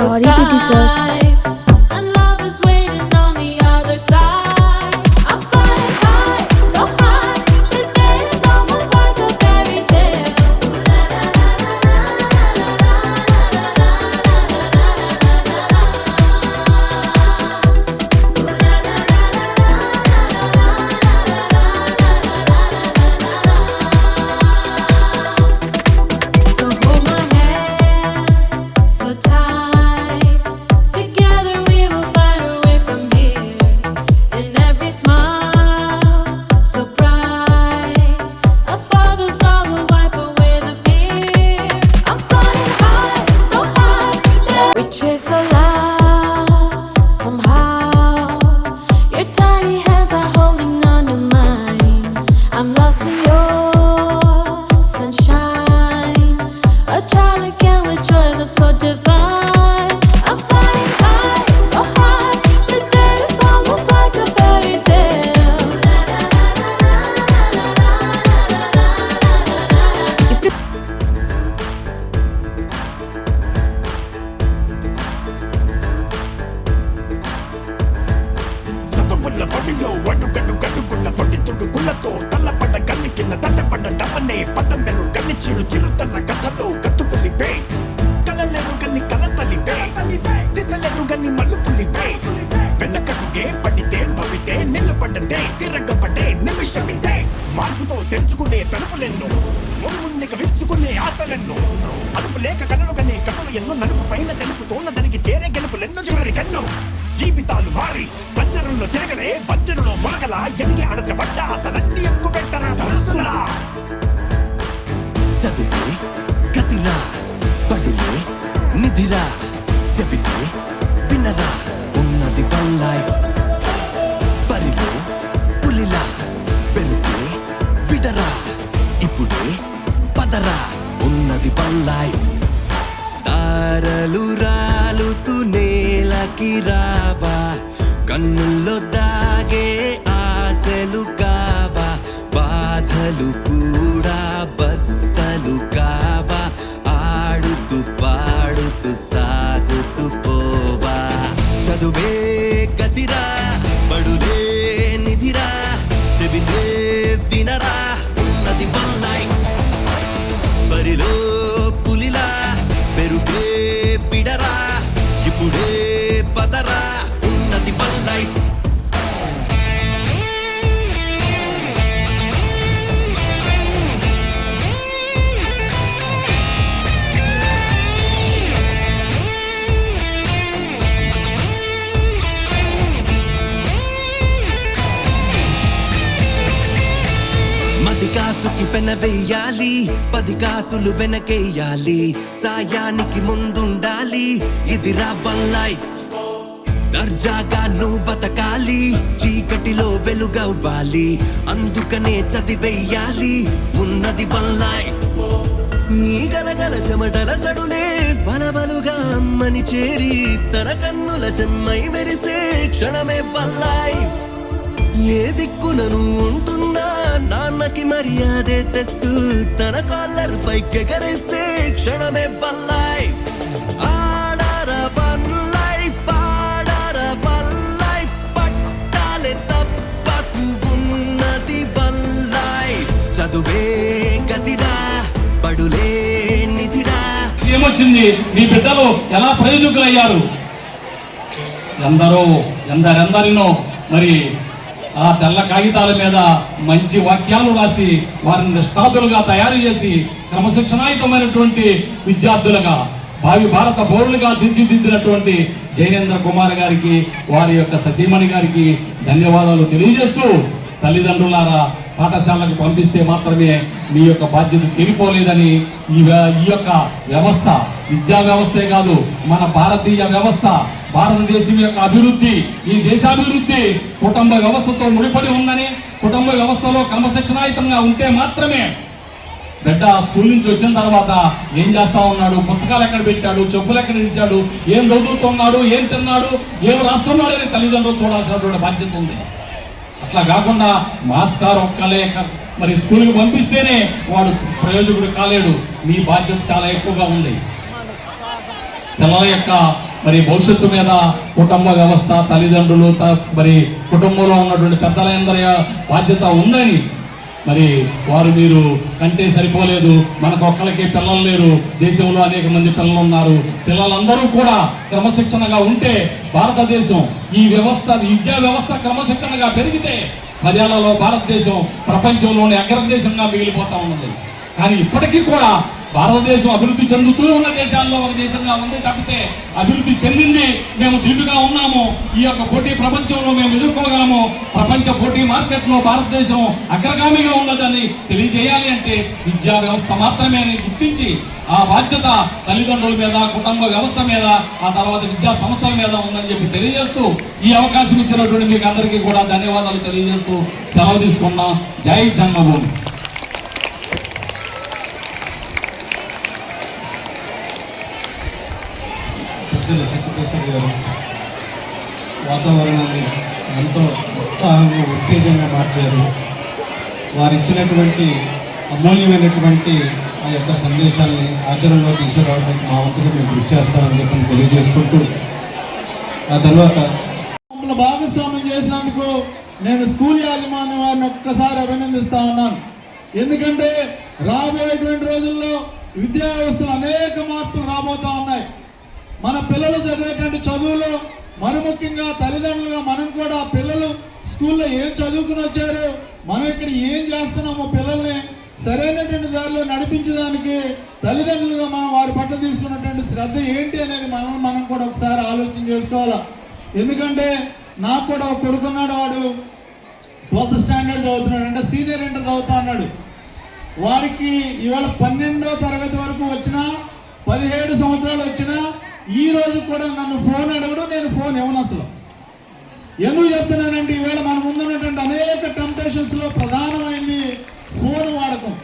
Sorry, PT sir. And love is waiting on the other side. I'm flying high, so high. This day is almost like a fairy tale. So hold my hand so tight. Together we will find our way from here. In every smile so bright, a father's love will wipe away the fear. I'm flying high, so high. We chase the lost somehow. Your tiny hands are holding on to mine. I'm lost in your sunshine. A child again with joy that's so divine. I'm flying high, so high. This day is almost like a fairy tale. చదువుల పడిలో అడుగడుగడుగుల పొడి తుడుగులతో తల్లపడ్డ కన్ని కింద తట్టపడ్డ డమ్మనే పట్టంబెలు కన్ని చిరు చిరుతల్ల కథలో కట్టుకులిపే కలలేరు గన్ని కలతలిపే దిశలేరు గన్ని మల్లుపులిపే వెనకడుగే పడితే భవితే నిలబడ్డదే తిరగబడే నిమిషమిదే మార్పుతో తెరుచుకునే తలుపులెన్నో ముందుక విచ్చుకునే ఆశలెన్నో అదుపు లేక కలలుగనే కథలు ఎన్నో నలుపు పైన తెలుపుతోన దానికి చేరే గెలుపులెన్నో చివరికెన్నో జీవితాలు మారి పంజరంలో తిరగలే పంజరంలో మొలకల ఎదిగి అణచబడ్డ అసలన్నీ ఎక్కువ పెట్టరా ధనుసులా చదువే గతిరా పడులే నిధిరా చెబితే వినరా ఉన్నది వన్ లైఫ్ పరిలో పులిలా పెరుగే విడరా ఇప్పుడే పదరా ఉన్నది వన్ లైఫ్ తారలు రాలుతూ నేలకి రావా కన్నుల్లో దాగే ఆశలు కావా బాధలు కూడా బద్దలు కావా ఆడుతూ పాడుతూ సాగుతూ పోవా చదువే గతిరా బడులే నిధిరా చెబితే వినరా ఉన్నది వన్ లైఫ్ బరిలో పులిలా పెరుగే పిడరా ఇప్పుడే పదరా ఉన్నది వన్ లైఫ్ మది కాసుకి పెన వెయ్యాలి 10 కాసులు వెనకేయాలి సాయానికి ముందుండాలి ఇది రా వన్ లైఫ్ దర్జాగా నువ్వు బతకాలి చీకటిలో వెలుగవ్వాలి అందుకనే చదివేయాలి ఉన్నది వన్ లైఫ్ నీ గలగల చెమటల సడులే బలబలుగా అమ్మని చేరి తన కన్నుల చెమ్మై మెరిసే క్షణమే వన్ లైఫ్ ఏ దిక్కునను ఉంటున్నా నాన్నకి మర్యాదే తెస్తూ తన కాలర్ పైకెగరేసే క్షణమే వన్ లైఫ్ ఆడారా వన్ లైఫ్ ఆడారా వన్ లైఫ్ పట్టాలే తప్పకు ఉన్నది వన్ లైఫ్ చదువే గతిరా పడులే నిధిరా ఏమొచ్చింది మీ బిడ్డలు ఎలా ప్రయోజకులయ్యారు ఎందరెందరినో మరి ఆ తెల్ల కాగితాల మీద మంచి వాక్యాలు రాసి వారిని నిష్ఠాతులుగా తయారు చేసి క్రమశిక్షణాయుతమైనటువంటి విద్యార్థులుగా భావి భారత పౌరులుగా తీర్చిదిద్దినటువంటి జైనేంద్ర కుమార్ గారికి వారి యొక్క సతీమణి గారికి ధన్యవాదాలు తెలియజేస్తూ తల్లిదండ్రులారా పాఠశాలకు పంపిస్తే మాత్రమే మీ యొక్క బాధ్యత తీరిపోలేదని ఈ యొక్క వ్యవస్థ విద్యా వ్యవస్థే కాదు మన భారతీయ వ్యవస్థ భారతదేశం యొక్క అభివృద్ధి ఈ దేశాభివృద్ధి కుటుంబ వ్యవస్థతో ముడిపడి ఉందని కుటుంబ వ్యవస్థలో క్రమశిక్షణాయుతంగా ఉంటే మాత్రమే బిడ్డ స్కూల్ నుంచి వచ్చిన తర్వాత ఏం చేస్తా ఉన్నాడు, పుస్తకాలు ఎక్కడ పెట్టాడు, చెప్పులు ఎక్కడ ఇచ్చాడు, ఏం చదువుతున్నాడు, ఏం తిన్నాడు, ఏం రాస్తున్నాడు అని తల్లిదండ్రులు చూడాల్సినటువంటి బాధ్యత ఉంది. అట్లా కాకుండా మాస్టర్ ఒక్కలే మరి స్కూల్కి పంపిస్తేనే వాడు ప్రయోజకుడు కాలేడు. మీ బాధ్యత చాలా ఎక్కువగా ఉంది. పిల్లల యొక్క మరి భవిష్యత్తు మీద కుటుంబ వ్యవస్థ, తల్లిదండ్రులు, మరి కుటుంబంలో ఉన్నటువంటి పెద్దలందరి బాధ్యత ఉందని మరి వారు మీరు కంటే సరిపోలేదు, మనకు ఒక్కరికి పిల్లలు లేరు, దేశంలో అనేక మంది పిల్లలు ఉన్నారు, పిల్లలందరూ కూడా క్రమశిక్షణగా ఉంటే భారతదేశం ఈ వ్యవస్థ, విద్యా వ్యవస్థ క్రమశిక్షణగా పెరిగితే 10 ఏళ్లలో భారతదేశం ప్రపంచంలోని అగ్రదేశంగా మిగిలిపోతా ఉన్నది. కానీ ఇప్పటికీ కూడా భారతదేశం అభివృద్ధి చెందుతూ ఉన్న దేశాల్లో ఒక దేశంగా ఉంది తప్పితే అభివృద్ధి చెందింది మేము ధీటుగా ఉన్నాము, ఈ యొక్క పోటీ ప్రపంచంలో మేము ఎదుర్కోగలము, ప్రపంచ పోటీ మార్కెట్లో భారతదేశం అగ్రగామిగా ఉన్నదని తెలియజేయాలి అంటే విద్యా వ్యవస్థ మాత్రమే అని గుర్తించి ఆ బాధ్యత తల్లిదండ్రుల మీద, కుటుంబ వ్యవస్థ మీద, ఆ తర్వాత విద్యా సంస్థల మీద ఉందని చెప్పి తెలియజేస్తూ ఈ అవకాశం ఇచ్చినటువంటి మీకు అందరికీ కూడా ధన్యవాదాలు తెలియజేస్తూ సెలవు తీసుకున్నాం. జై జన్మభూమి. శంకరప్రసాద్ గారు వాతావరణాన్ని ఎంతో ఉత్సాహంగా, ఉత్తేజంగా మార్చారు. వారు ఇచ్చినటువంటి అమూల్యమైనటువంటి ఆ యొక్క సందేశాన్ని ఆచరణలో తీసుకురావడానికి మా వంతుగా మేము కృషి చేస్తామని చెప్పి తెలియజేసుకుంటూ, ఆ తర్వాత భాగస్వామ్యం చేసినందుకు నేను స్కూల్ యాజమాన్య వారిని ఒక్కసారి అభినందిస్తా ఉన్నాను. ఎందుకంటే రాబోయేటువంటి రోజుల్లో విద్యా వ్యవస్థలో అనేక మార్పులు రాబోతా ఉన్నాయి. మన పిల్లలు చదివేటువంటి చదువులు, మరి ముఖ్యంగా తల్లిదండ్రులుగా మనం కూడా పిల్లలు స్కూల్లో ఏం చదువుకుని వచ్చారు, మనం ఇక్కడ ఏం చేస్తున్నామో పిల్లల్ని సరైనటువంటి దారిలో నడిపించడానికి తల్లిదండ్రులుగా మనం వారి పట్ల తీసుకున్నటువంటి శ్రద్ధ ఏంటి అనేది మనం కూడా ఒకసారి ఆలోచన చేసుకోవాలి. ఎందుకంటే నాకు కూడా ఒక కొడుకున్నాడు, వాడు 12th స్టాండర్డ్ చదువుతున్నాడు, అంటే సీనియర్ ఇంటర్ చదువుతా అన్నాడు. వారికి ఇవాళ 12వ తరగతి వరకు వచ్చినా, 17 సంవత్సరాలు వచ్చినా ఈ రోజు కూడా నన్ను ఫోన్ అడగడం, నేను ఫోన్ ఇవ్వను. అసలు ఎందుకు చెప్తున్నానంటే ఈవేళ మన ముందున్నటువంటి అనేక టెంప్టేషన్స్ లో ప్రధానమైంది ఫోన్ వాడకం.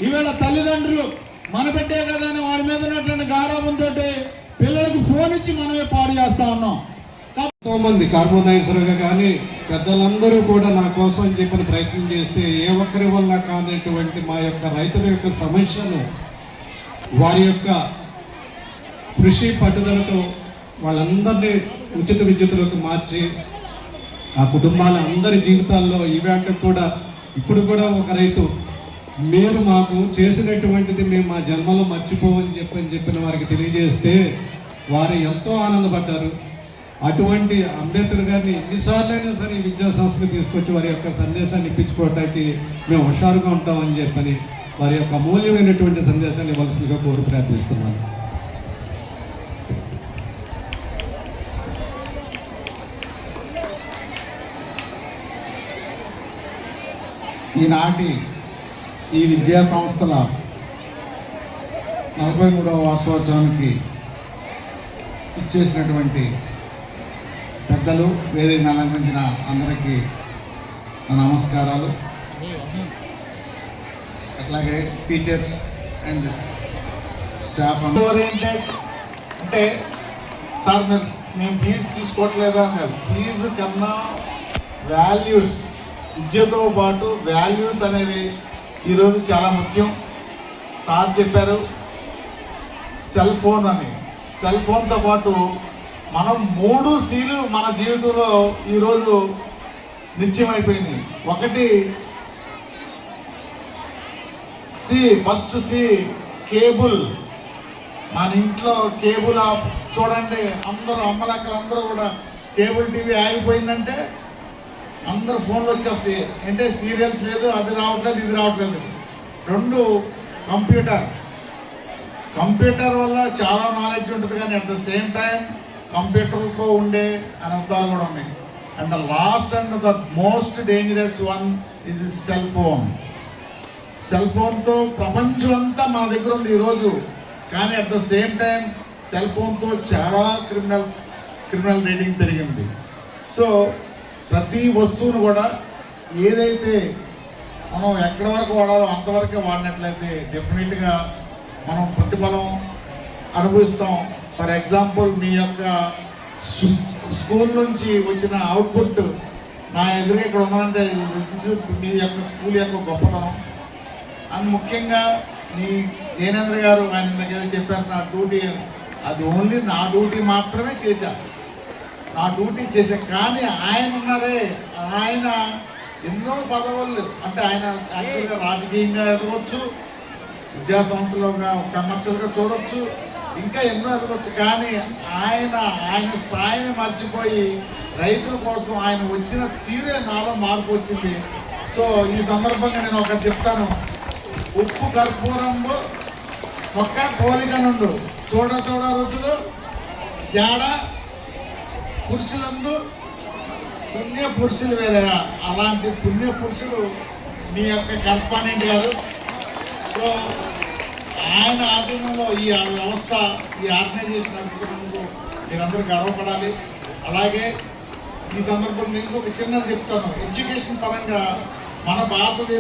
ఈవేళ తల్లిదండ్రులు మన పెట్టే కదా అని వారి మీద ఉన్నటువంటి గారాబంతో పిల్లలకు ఫోన్ ఇచ్చి మనమే పాడు చేస్తా ఉన్నాం. ఎంతో మంది కార్బోనైజర్గా కానీ పెద్దలందరూ కూడా నా కోసం చెప్పిన ప్రయత్నం చేస్తే ఏ ఒక్కరి వల్ల కానటువంటి మా యొక్క రైతుల యొక్క సమస్యను వారి యొక్క కృషి పట్టుదలతో వాళ్ళందరినీ ఉచిత విద్యుత్తులోకి మార్చి ఆ కుటుంబాల అందరి జీవితాల్లో ఈవేళ కూడా ఇప్పుడు కూడా ఒక రైతు మీరు మాకు చేసినటువంటిది మేము మా జన్మలో మర్చిపోవని చెప్పిన వారికి తెలియజేస్తే వారు ఎంతో ఆనందపడ్డారు. అటువంటి అంబేద్కర్ గారిని ఎన్నిసార్లైనా సరే విద్యా సంస్థకు తీసుకొచ్చి వారి యొక్క సందేశాన్ని ఇప్పించుకోవడానికి మేము హుషారుగా ఉంటామని చెప్పని వారి యొక్క అమూల్యమైనటువంటి సందేశాన్ని ఇవ్వాల్సిందిగా కోరి ప్రార్థిస్తున్నాను. ఈనాటి ఈ విద్యా సంస్థల 43వ వార్షికోత్సవానికి ఇచ్చేసినటువంటి పెద్దలు, వేదికను అలంకరించిన అందరికీ నా నమస్కారాలు. అట్లాగే టీచర్స్ అండ్ స్టాఫ్ ఓరియంటెడ్ అంటే సార్ మేము ఫీజు తీసుకోవట్లేదా అన్నారు. ఫీజు కన్నా వాల్యూస్, విద్యతో పాటు వాల్యూస్ అనేవి ఈరోజు చాలా ముఖ్యం. సార్ చెప్పారు సెల్ ఫోన్ అని. సెల్ ఫోన్తో పాటు మనం 3 Cలు మన జీవితంలో ఈరోజు నిత్యమైపోయినాయి. ఒకటి ఫస్ట్ సి కేబుల్. మన ఇంట్లో కేబుల్ చూడండి, అందరూ అమ్మలక్కలందరూ కూడా కేబుల్ టీవీ ఆగిపోయిందంటే అందరూ ఫోన్లు వచ్చేస్తాయి. అంటే సీరియల్స్ లేదు, అది రావట్లేదు, ఇది రావట్లేదు. 2 కంప్యూటర్ వల్ల చాలా నాలెడ్జ్ ఉంటుంది, కానీ అట్ ద సేమ్ టైం కంప్యూటర్తో ఉండే అనర్థాలు కూడా ఉన్నాయి. And the last and the most dangerous one is cell phone. Cell ఫోన్తో ప్రపంచం అంతా మన దగ్గర ఉంది ఈరోజు, కానీ at the same time cell ఫోన్తో చాలా క్రిమినల్ రేటింగ్ పెరిగింది. సో ప్రతి వస్తువును కూడా ఏదైతే మనం ఎక్కడి వరకు వాడాలో అంతవరకే వాడినట్లయితే డెఫినెట్గా మనం ప్రతిఫలం అనుభవిస్తాం. ఫర్ ఎగ్జాంపుల్, మీ యొక్క స్కూల్ నుంచి వచ్చిన అవుట్పుట్ నా ఎదురుగా ఇక్కడ ఉన్నదంటే మీ యొక్క స్కూల్ యొక్క గొప్పతనం. అండ్ ముఖ్యంగా మీ జయనేంద్ర గారు ఆయన దగ్గర చెప్పారు, నా డ్యూటీ అది ఓన్లీ నా డ్యూటీ మాత్రమే చేశాను, నా డ్యూటీ చేసే. కానీ ఆయన ఉన్నారే, ఆయన ఎన్నో పదవులు, అంటే ఆయన యాక్చువల్గా రాజకీయంగా ఎదగొచ్చు, విద్యా సంస్థలుగా కమర్షియల్గా చూడొచ్చు, ఇంకా ఎన్నో ఎదగొచ్చు. కానీ ఆయన స్థాయిని మర్చిపోయి రైతుల కోసం ఆయన వచ్చిన తీరే నాలో మార్పు వచ్చింది. సో ఈ సందర్భంగా నేను ఒకటి చెప్తాను, ఉప్పు కర్పూరంబు ఒక్క పోలిక నుండు చూడ చూడ రుచులు జాడ పురుషులందు పుణ్య పురుషులు వేరే. అలాంటి పుణ్య పురుషుడు మీ యొక్క కరస్పాండెంట్ గారు. సో ఆయన ఆధీనంలో ఈ వ్యవస్థ, ఈ ఆర్గనైజేషన్ నడుపుతున్నందుకు మీరందరూ గర్వపడాలి. అలాగే ఈ సందర్భంగా ఇంకొక చిన్నది చెప్తాను, ఎడ్యుకేషన్ పరంగా మన భారతదేశం